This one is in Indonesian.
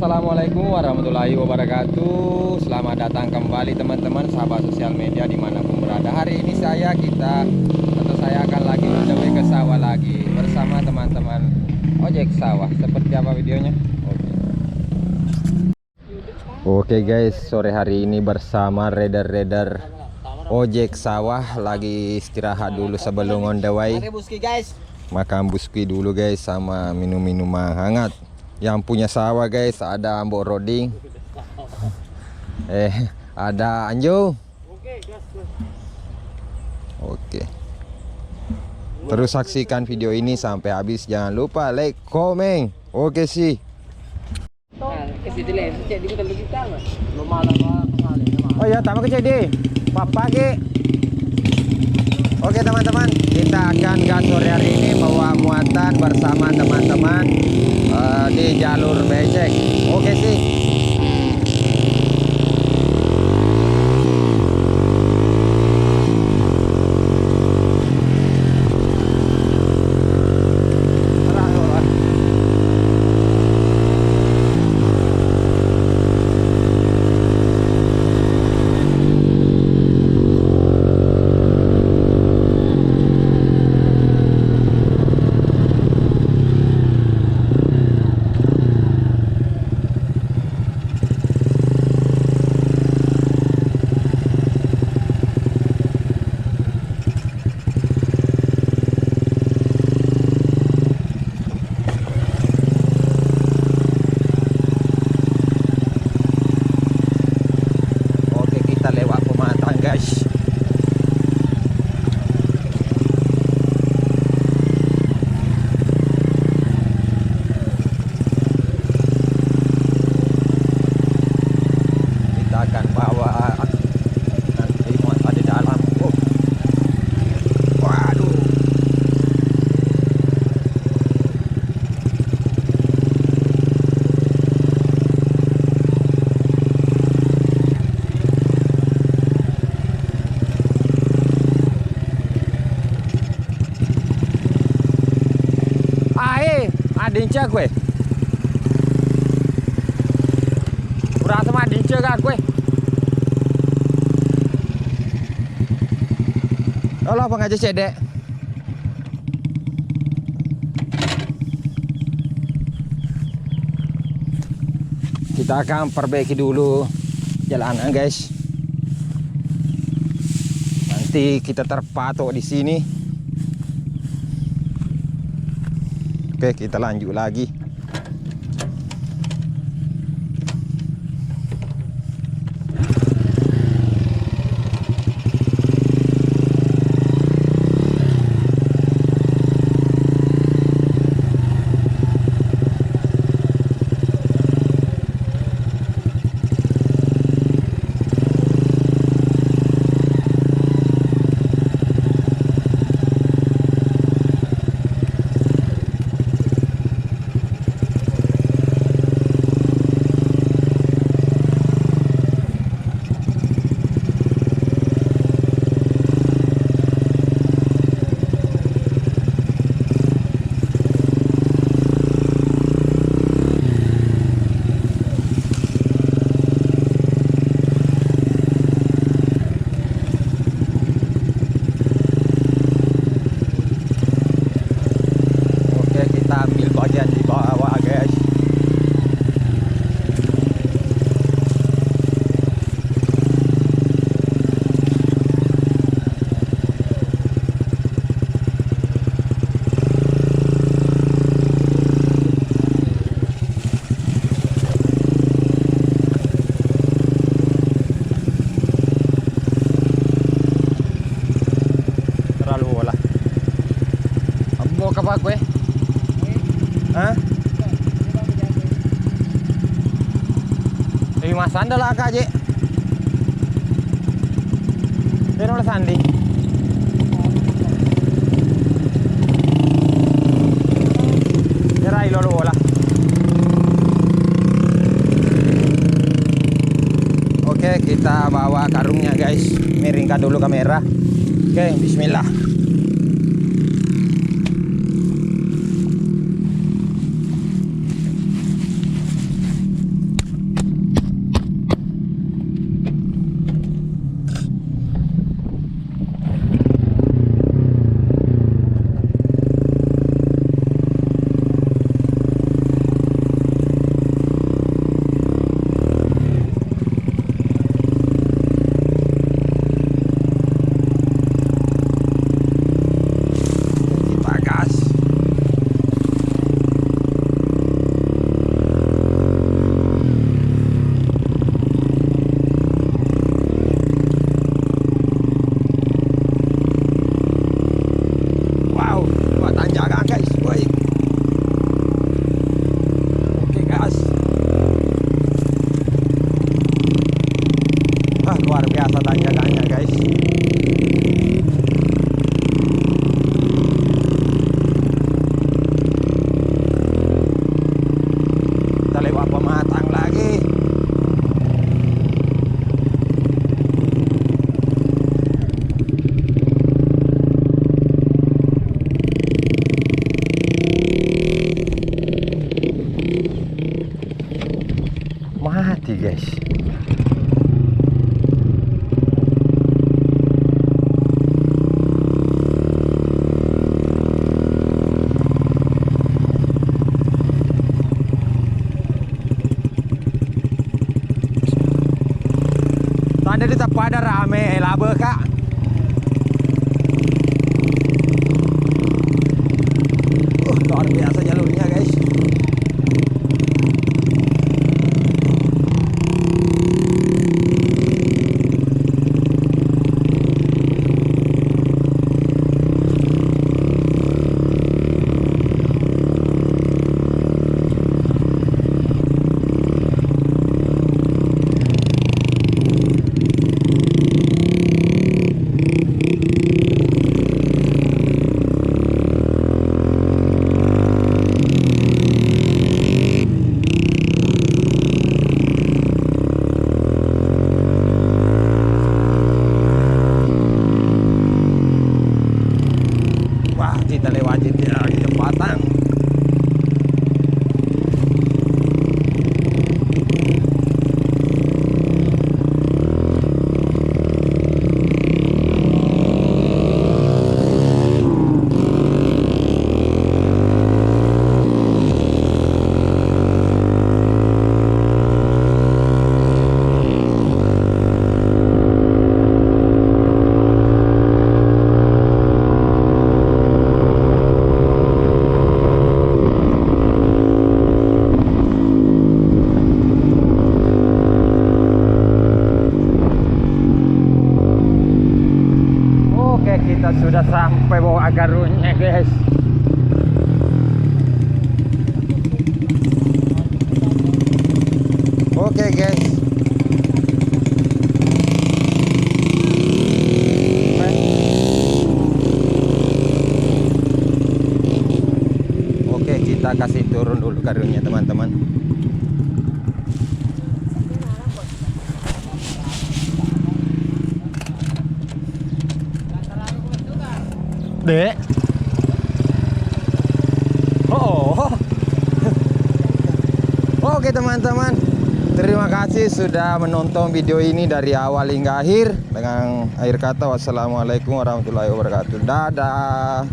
Assalamualaikum warahmatullahi wabarakatuh. Selamat datang kembali teman-teman sahabat sosial media dimanapun berada. Hari ini saya akan lagi mencoba ke sawah lagi bersama teman-teman ojek sawah. Seperti apa videonya? Oke guys, sore hari ini bersama rider ojek sawah lagi istirahat dulu sebelum on the way. Makan buski dulu guys sama minum-minum hangat. Yang punya sawah guys, ada Mbok Roding, ada Anjo. Oke. Terus saksikan video ini sampai habis. Jangan lupa like, komen. Oke sih. Oh ya, tambah kecil deh. Papa ke. Oke teman-teman, kita akan gas sore hari ini bawa muatan bersama teman-teman di jalur becek. Oke sih. Dinca gue kurang sama dinca kah gue kalau apa ngajak cedek kita akan perbaiki dulu jalanan guys, nanti kita terpatok di sini. Oke, kita lanjut lagi. Apa gue? Hah? Tapi mas anda lah kak je. Dia nolak sandi. Jerai lolo lah. Oke, kita bawa karungnya guys. Miringkan dulu kamera. Oke, bismillah. rame labe kak. Luar biasa jalurnya guys. Kita lewatin jembatan. Kita sudah sampai bawah Agarunya guys. Oke guys. Oke, kita kasih turun dulu Garunya teman-teman. Dek. Oh. Oke teman-teman, terima kasih sudah menonton video ini dari awal hingga akhir. Dengan akhir kata wassalamualaikum warahmatullahi wabarakatuh. Dadah.